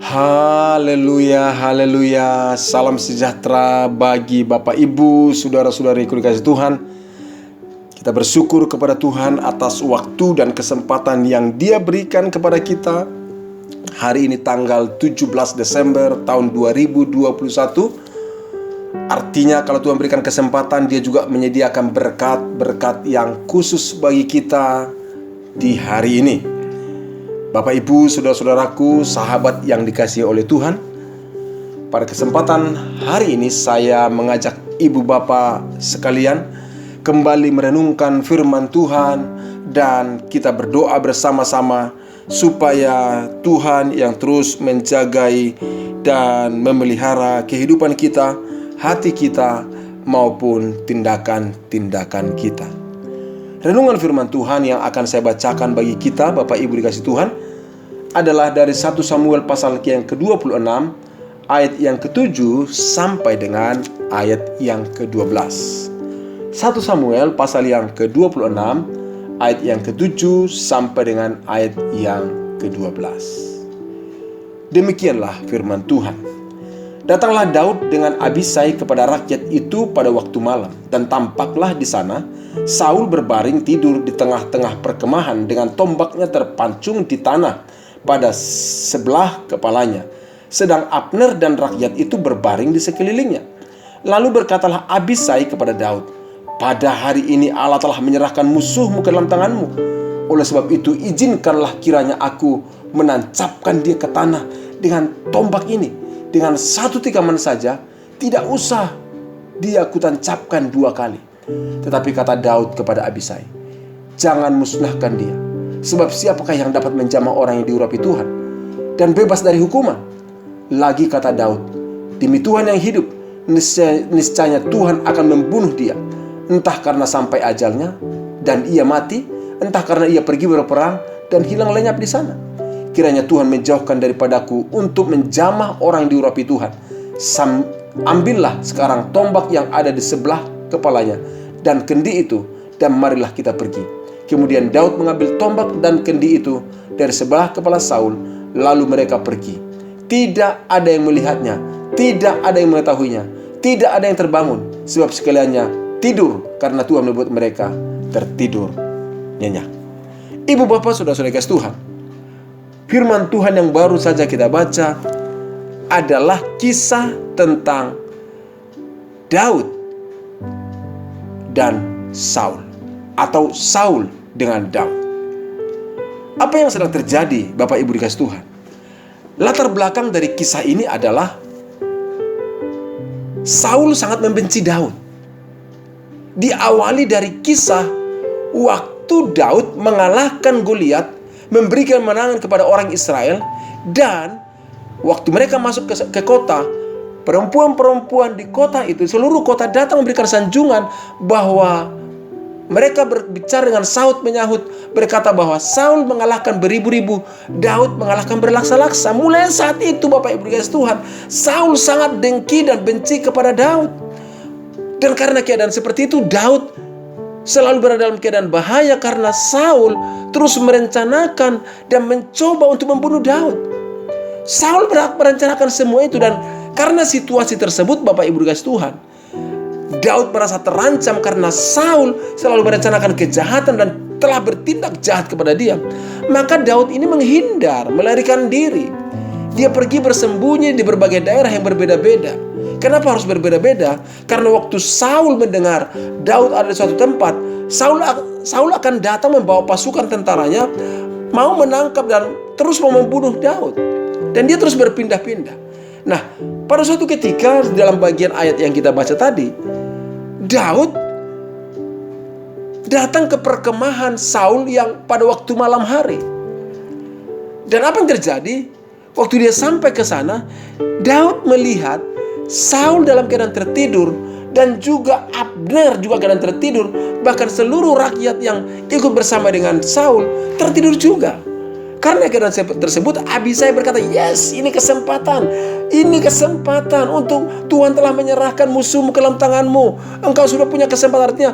Haleluya, haleluya. Salam sejahtera bagi Bapak Ibu, saudara-saudariku dikasihi Tuhan. Kita bersyukur kepada Tuhan atas waktu dan kesempatan yang Dia berikan kepada kita. Hari ini tanggal 17 Desember tahun 2021. Artinya kalau Tuhan berikan kesempatan, Dia juga menyediakan berkat-berkat yang khusus bagi kita di hari ini. Bapak Ibu, saudara-saudaraku, sahabat yang dikasihi oleh Tuhan, pada kesempatan hari ini saya mengajak ibu bapak sekalian kembali merenungkan firman Tuhan, dan kita berdoa bersama-sama supaya Tuhan yang terus menjagai dan memelihara kehidupan kita, hati kita, maupun tindakan-tindakan kita. Renungan firman Tuhan yang akan saya bacakan bagi kita, Bapak Ibu dikasihi Tuhan, adalah dari 1 Samuel pasal yang ke-26, ayat yang ke-7 sampai dengan ayat yang ke-12. 1 Samuel pasal yang ke-26, ayat yang ke-7 sampai dengan ayat yang ke-12. Demikianlah firman Tuhan. Datanglah Daud dengan Abisai kepada rakyat itu pada waktu malam, dan tampaklah di sana Saul berbaring tidur di tengah-tengah perkemahan dengan tombaknya terpancung di tanah pada sebelah kepalanya, sedang Abner dan rakyat itu berbaring di sekelilingnya. Lalu berkatalah Abisai kepada Daud, "Pada hari ini Allah telah menyerahkan musuhmu ke dalam tanganmu. Oleh sebab itu izinkanlah kiranya aku menancapkan dia ke tanah dengan tombak ini. Dengan satu tikaman saja, tidak usah dia kutancapkan 2 kali." Tetapi kata Daud kepada Abisai, "Jangan musnahkan dia, sebab siapakah yang dapat menjamah orang yang diurapi Tuhan dan bebas dari hukuman?" Lagi kata Daud, "Demi Tuhan yang hidup, niscaya Tuhan akan membunuh dia, entah karena sampai ajalnya dan ia mati, entah karena ia pergi berperang dan hilang lenyap di sana. Kiranya Tuhan menjauhkan daripadaku untuk menjamah orang yang diurapi Tuhan. Ambillah sekarang tombak yang ada di sebelah kepalanya dan kendi itu, dan marilah kita pergi." Kemudian Daud mengambil tombak dan kendi itu dari sebelah kepala Saul, lalu mereka pergi. Tidak ada yang melihatnya, tidak ada yang mengetahuinya, tidak ada yang terbangun, sebab sekaliannya tidur karena Tuhan membuat mereka tertidur nyenyak. Ibu bapak, saudara-saudara kasih Tuhan, firman Tuhan yang baru saja kita baca adalah kisah tentang Daud dan Saul, atau Saul dengan Daud. Apa yang sedang terjadi, Bapak Ibu dikasihi Tuhan? Latar belakang dari kisah ini adalah Saul sangat membenci Daud. Diawali dari kisah waktu Daud mengalahkan Goliat, memberikan kemenangan kepada orang Israel, dan waktu mereka masuk ke kota, perempuan-perempuan di kota itu, seluruh kota datang memberikan sanjungan bahwa mereka berbicara dengan sahut menyahut, berkata bahwa Saul mengalahkan beribu-ribu, Daud mengalahkan berlaksa-laksa. Mulai saat itu, Bapak Ibu dikasihi Tuhan, Saul sangat dengki dan benci kepada Daud. Dan karena keadaan seperti itu, Daud selalu berada dalam keadaan bahaya karena Saul terus merencanakan dan mencoba untuk membunuh Daud. Saul merencanakan semua itu, dan karena situasi tersebut, Bapak Ibu dikasihi Tuhan, Daud merasa terancam karena Saul selalu merencanakan kejahatan dan telah bertindak jahat kepada dia. Maka Daud ini menghindar, melarikan diri. Dia pergi bersembunyi di berbagai daerah yang berbeda-beda. Kenapa harus berbeda-beda? Karena waktu Saul mendengar Daud ada di suatu tempat, Saul akan datang membawa pasukan tentaranya, mau menangkap dan terus mau membunuh Daud. Dan dia terus berpindah-pindah. Nah, pada suatu ketika dalam bagian ayat yang kita baca tadi, Daud datang ke perkemahan Saul yang pada waktu malam hari. Dan apa yang terjadi? Waktu dia sampai ke sana, Daud melihat Saul dalam keadaan tertidur, dan juga Abner juga keadaan tertidur. Bahkan seluruh rakyat yang ikut bersama dengan Saul tertidur juga. Karena keadaan tersebut, Abisai berkata, "Yes, ini kesempatan. Ini kesempatan untuk Tuhan telah menyerahkan musuhmu ke dalam tanganmu. Engkau sudah punya kesempatan, artinya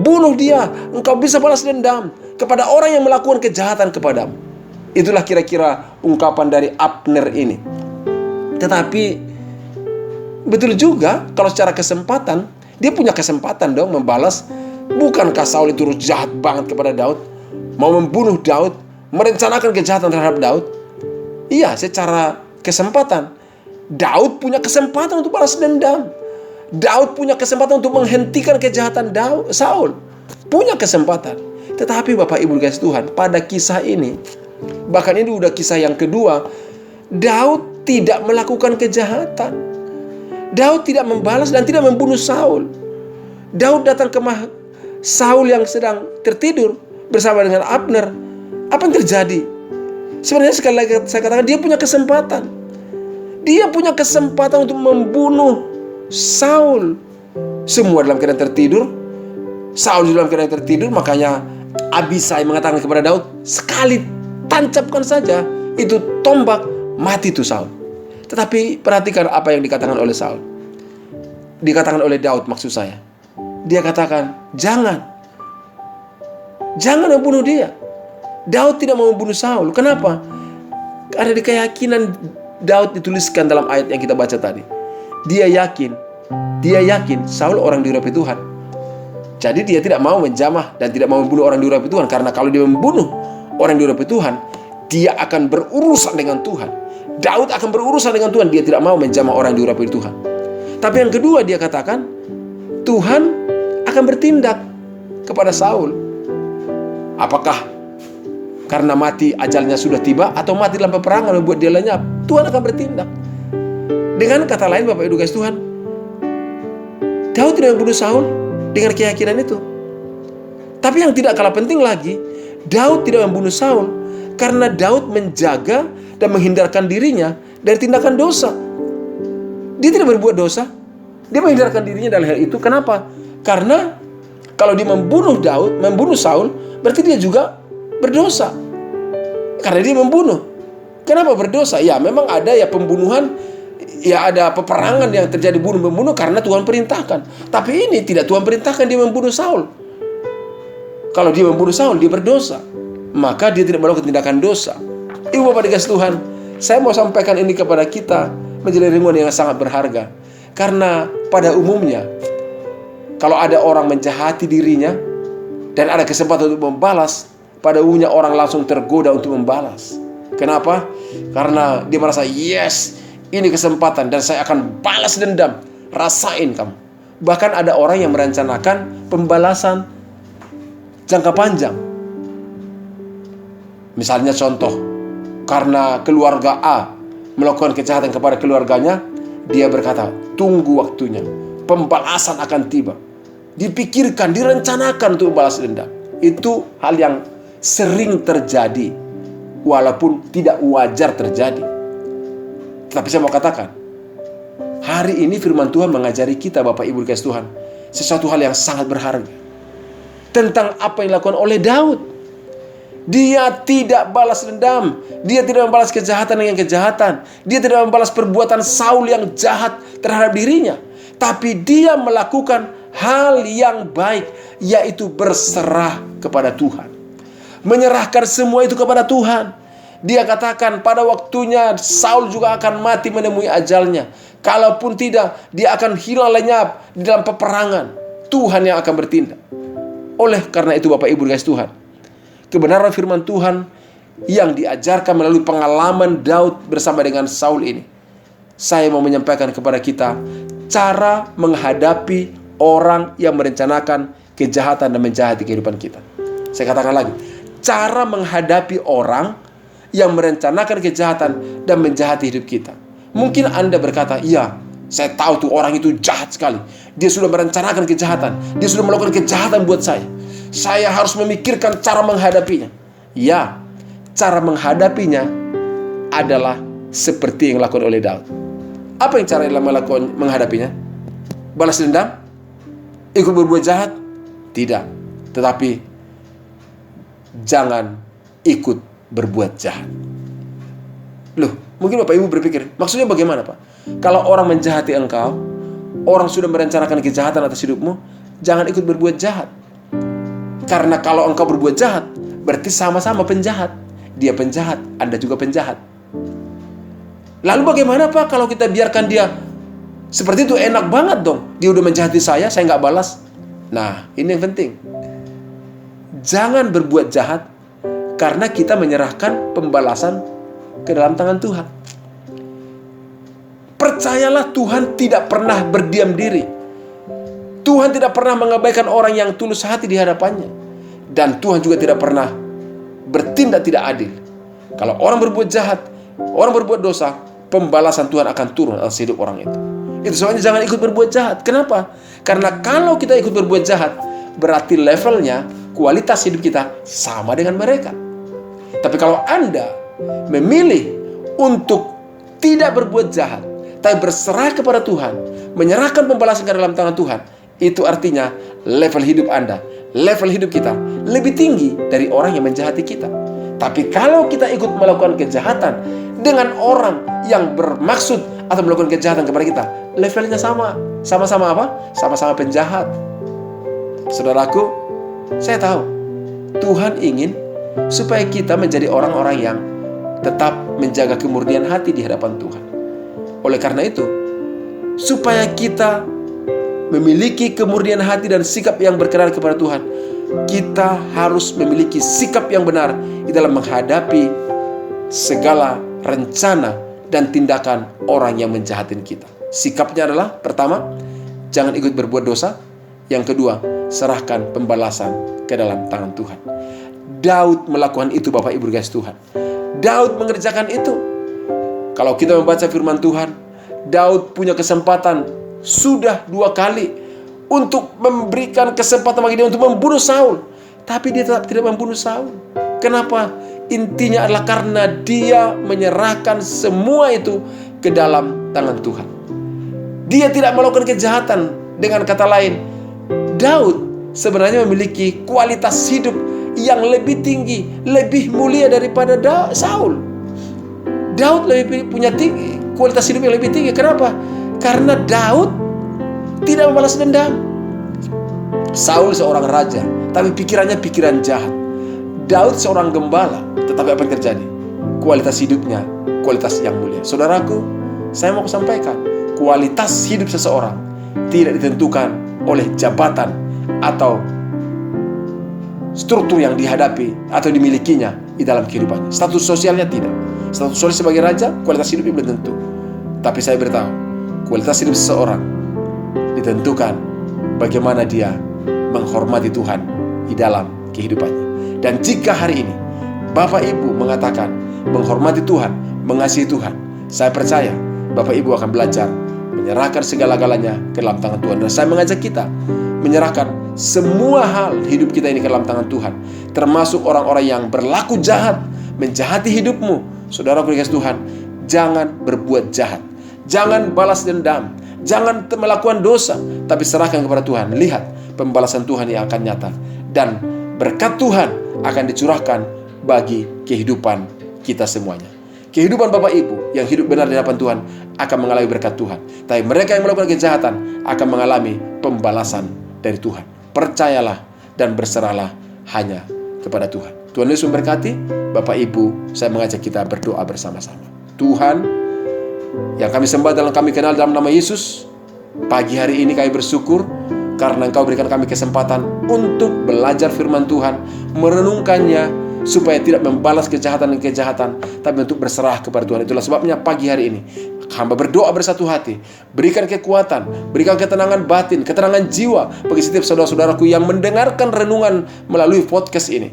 bunuh dia. Engkau bisa balas dendam kepada orang yang melakukan kejahatan kepadamu." Itulah kira-kira ungkapan dari Abner ini. Tetapi betul juga kalau secara kesempatan, dia punya kesempatan dong membalas. Bukankah Saul itu jahat banget kepada Daud? Mau membunuh Daud, merencanakan kejahatan terhadap Daud. Iya, secara kesempatan Daud punya kesempatan untuk balas dendam. Daud punya kesempatan untuk menghentikan kejahatan Saul. Punya kesempatan. Tetapi Bapak Ibu guys Tuhan, pada kisah ini, bahkan ini udah kisah yang kedua, Daud tidak melakukan kejahatan. Daud tidak membalas dan tidak membunuh Saul. Daud datang ke Saul yang sedang tertidur bersama dengan Abner. Apa yang terjadi? Sebenarnya sekali lagi saya katakan, dia punya kesempatan. Dia punya kesempatan untuk membunuh Saul. Semua dalam keadaan tertidur. Saul dalam keadaan tertidur. Makanya Abisai mengatakan kepada Daud, sekali tancapkan saja itu tombak, mati itu Saul. Tetapi perhatikan apa yang dikatakan oleh Saul. Dikatakan oleh Daud maksud saya. Dia katakan, jangan membunuh dia. Daud tidak mau membunuh Saul. Kenapa? Ada di keyakinan Daud dituliskan dalam ayat yang kita baca tadi. Dia yakin Saul orang diurapi Tuhan. Jadi dia tidak mau menjamah dan tidak mau membunuh orang diurapi Tuhan. Karena kalau dia membunuh orang diurapi Tuhan, dia akan berurusan dengan Tuhan. Daud akan berurusan dengan Tuhan. Dia tidak mau menjamah orang diurapi Tuhan. Tapi yang kedua dia katakan, Tuhan akan bertindak kepada Saul. Apakah karena mati ajalnya sudah tiba, atau mati dalam peperangan membuat dia lenyap? Tuhan akan bertindak. Dengan kata lain Bapak Ibu guys Tuhan, Daud tidak membunuh Saul dengan keyakinan itu. Tapi yang tidak kalah penting lagi, Daud tidak membunuh Saul karena Daud menjaga dan menghindarkan dirinya dari tindakan dosa. Dia tidak berbuat dosa. Dia menghindarkan dirinya dari hal itu. Kenapa? Karena kalau dia membunuh Saul, berarti dia juga berdosa. Karena dia membunuh. Kenapa berdosa? Ya memang ada ya pembunuhan, ya ada peperangan yang terjadi bunuh-membunuh karena Tuhan perintahkan. Tapi ini tidak Tuhan perintahkan dia membunuh Saul. Kalau dia membunuh Saul, dia berdosa. Maka dia tidak melakukan tindakan dosa. Ibu Bapak dikasih Tuhan, saya mau sampaikan ini kepada kita menjadi renungan yang sangat berharga. Karena pada umumnya, kalau ada orang menjahati dirinya dan ada kesempatan untuk membalas, pada umumnya orang langsung tergoda untuk membalas. Kenapa? Karena dia merasa, yes, ini kesempatan dan saya akan balas dendam. Rasain kamu. Bahkan ada orang yang merencanakan pembalasan jangka panjang. Misalnya contoh, karena keluarga A melakukan kejahatan kepada keluarganya, dia berkata, tunggu waktunya, pembalasan akan tiba. Dipikirkan, direncanakan untuk balas dendam. Itu hal yang sering terjadi, walaupun tidak wajar terjadi. Tapi saya mau katakan, hari ini firman Tuhan mengajari kita Bapak Ibu dikasih Tuhan, sesuatu hal yang sangat berharga. Tentang apa yang dilakukan oleh Daud. Dia tidak balas dendam. Dia tidak membalas kejahatan dengan kejahatan. Dia tidak membalas perbuatan Saul yang jahat terhadap dirinya. Tapi dia melakukan hal yang baik, yaitu berserah kepada Tuhan. Menyerahkan semua itu kepada Tuhan. Dia katakan pada waktunya Saul juga akan mati menemui ajalnya. Kalaupun tidak, dia akan hilang lenyap di dalam peperangan. Tuhan yang akan bertindak. Oleh karena itu Bapak Ibu dikasih Tuhan, kebenaran firman Tuhan yang diajarkan melalui pengalaman Daud bersama dengan Saul ini, saya mau menyampaikan kepada kita cara menghadapi orang yang merencanakan kejahatan dan menjahati kehidupan kita. Saya katakan lagi, cara menghadapi orang yang merencanakan kejahatan dan menjahati hidup kita. Mungkin Anda berkata, iya, saya tahu tuh orang itu jahat sekali. Dia sudah merencanakan kejahatan. Dia sudah melakukan kejahatan buat saya. Saya harus memikirkan cara menghadapinya. Ya, cara menghadapinya adalah seperti yang dilakukan oleh Daud. Apa yang cara yang melakukan menghadapinya? Balas dendam? Ikut berbuat jahat? Tidak. Tetapi jangan ikut berbuat jahat. Loh, mungkin Bapak Ibu berpikir, maksudnya bagaimana Pak? Kalau orang menjahati engkau, orang sudah merencanakan kejahatan atas hidupmu, jangan ikut berbuat jahat. Karena kalau engkau berbuat jahat, berarti sama-sama penjahat. dia penjahat, Anda juga penjahat. Lalu bagaimana Pak kalau kita biarkan dia seperti itu? Enak banget dong. Dia udah menjahati saya nggak balas. Nah, ini yang penting. Jangan berbuat jahat karena kita menyerahkan pembalasan ke dalam tangan Tuhan. Percayalah, Tuhan tidak pernah berdiam diri. Tuhan tidak pernah mengabaikan orang yang tulus hati di hadapannya. Dan Tuhan juga tidak pernah bertindak tidak adil. Kalau orang berbuat jahat, orang berbuat dosa, pembalasan Tuhan akan turun atas hidup orang itu. Itu soalnya jangan ikut berbuat jahat. Kenapa? Karena kalau kita ikut berbuat jahat, berarti levelnya, kualitas hidup kita sama dengan mereka. Tapi kalau Anda memilih untuk tidak berbuat jahat, tapi berserah kepada Tuhan, menyerahkan pembalasan ke dalam tangan Tuhan, itu artinya level hidup Anda, level hidup kita lebih tinggi dari orang yang menjahati kita. Tapi kalau kita ikut melakukan kejahatan dengan orang yang bermaksud atau melakukan kejahatan kepada kita, levelnya sama. Sama-sama apa? Sama-sama penjahat. Saudaraku, saya tahu Tuhan ingin supaya kita menjadi orang-orang yang tetap menjaga kemurnian hati di hadapan Tuhan. Oleh karena itu, supaya kita memiliki kemurnian hati dan sikap yang berkenan kepada Tuhan, kita harus memiliki sikap yang benar di dalam menghadapi segala rencana dan tindakan orang yang menjahatin kita. Sikapnya adalah, pertama, jangan ikut berbuat dosa. Yang kedua, serahkan pembalasan ke dalam tangan Tuhan. Daud melakukan itu, Bapak Ibu guys Tuhan. Daud mengerjakan itu. Kalau kita membaca firman Tuhan, Daud punya kesempatan sudah 2 kali untuk memberikan kesempatan bagi dia untuk membunuh Saul. Tapi dia tetap tidak membunuh Saul. Kenapa? Intinya adalah karena dia menyerahkan semua itu ke dalam tangan Tuhan. Dia tidak melakukan kejahatan. Dengan kata lain, Daud sebenarnya memiliki kualitas hidup yang lebih tinggi, lebih mulia daripada Saul. Daud lebih punya kualitas hidup yang lebih tinggi. Kenapa? Karena Daud tidak membalas dendam. Saul seorang raja, tapi pikirannya pikiran jahat. Daud seorang gembala, tetapi apa yang terjadi? Kualitas hidupnya, kualitas yang mulia. Saudaraku, saya mau sampaikan, kualitas hidup seseorang tidak ditentukan oleh jabatan atau struktur yang dihadapi atau dimilikinya di dalam kehidupannya. Status sosialnya tidak. Status sosial sebagai raja, kualitas hidupnya belum tentu. Tapi saya beritahu, kualitas hidup seseorang ditentukan bagaimana dia menghormati Tuhan di dalam kehidupannya. Dan jika hari ini Bapak Ibu mengatakan menghormati Tuhan, mengasihi Tuhan, saya percaya Bapak Ibu akan belajar menyerahkan segala-galanya ke dalam tangan Tuhan. Dan saya mengajak kita menyerahkan semua hal hidup kita ini ke dalam tangan Tuhan, termasuk orang-orang yang berlaku jahat, menjahati hidupmu. Saudaraku dikasih Tuhan, jangan berbuat jahat, jangan balas dendam, jangan melakukan dosa, tapi serahkan kepada Tuhan. Lihat, pembalasan Tuhan yang akan nyata, dan berkat Tuhan akan dicurahkan bagi kehidupan kita semuanya. Kehidupan Bapak Ibu yang hidup benar di hadapan Tuhan akan mengalami berkat Tuhan. Tapi mereka yang melakukan kejahatan akan mengalami pembalasan dari Tuhan. Percayalah dan berserahlah hanya kepada Tuhan. Tuhan Yesus memberkati. Bapak Ibu, saya mengajak kita berdoa bersama-sama. Tuhan yang kami sembah dan kami kenal dalam nama Yesus, pagi hari ini kami bersyukur karena Engkau berikan kami kesempatan untuk belajar firman Tuhan, merenungkannya, supaya tidak membalas kejahatan dan kejahatan, tapi untuk berserah kepada Tuhan. Itulah sebabnya pagi hari ini hamba berdoa bersatu hati, berikan kekuatan, berikan ketenangan batin, ketenangan jiwa bagi setiap saudara-saudaraku yang mendengarkan renungan melalui podcast ini.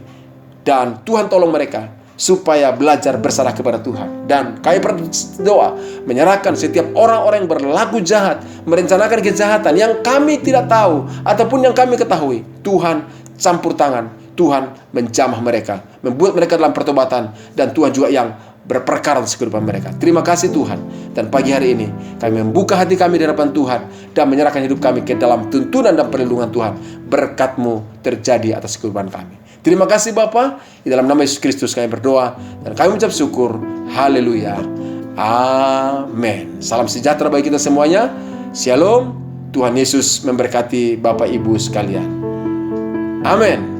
Dan Tuhan tolong mereka supaya belajar berserah kepada Tuhan. Dan kami berdoa menyerahkan setiap orang-orang yang berlaku jahat, merencanakan kejahatan yang kami tidak tahu ataupun yang kami ketahui. Tuhan campur tangan, Tuhan menjamah mereka, membuat mereka dalam pertobatan, dan Tuhan juga yang berperkara atas kehidupan mereka. Terima kasih Tuhan. Dan pagi hari ini kami membuka hati kami di hadapan Tuhan dan menyerahkan hidup kami ke dalam tuntunan dan perlindungan Tuhan. Berkat-Mu terjadi atas kehidupan kami. Terima kasih Bapa, di dalam nama Yesus Kristus kami berdoa dan kami mengucap syukur. Haleluya. Amin. Salam sejahtera bagi kita semuanya. Shalom. Tuhan Yesus memberkati Bapak Ibu sekalian. Amin.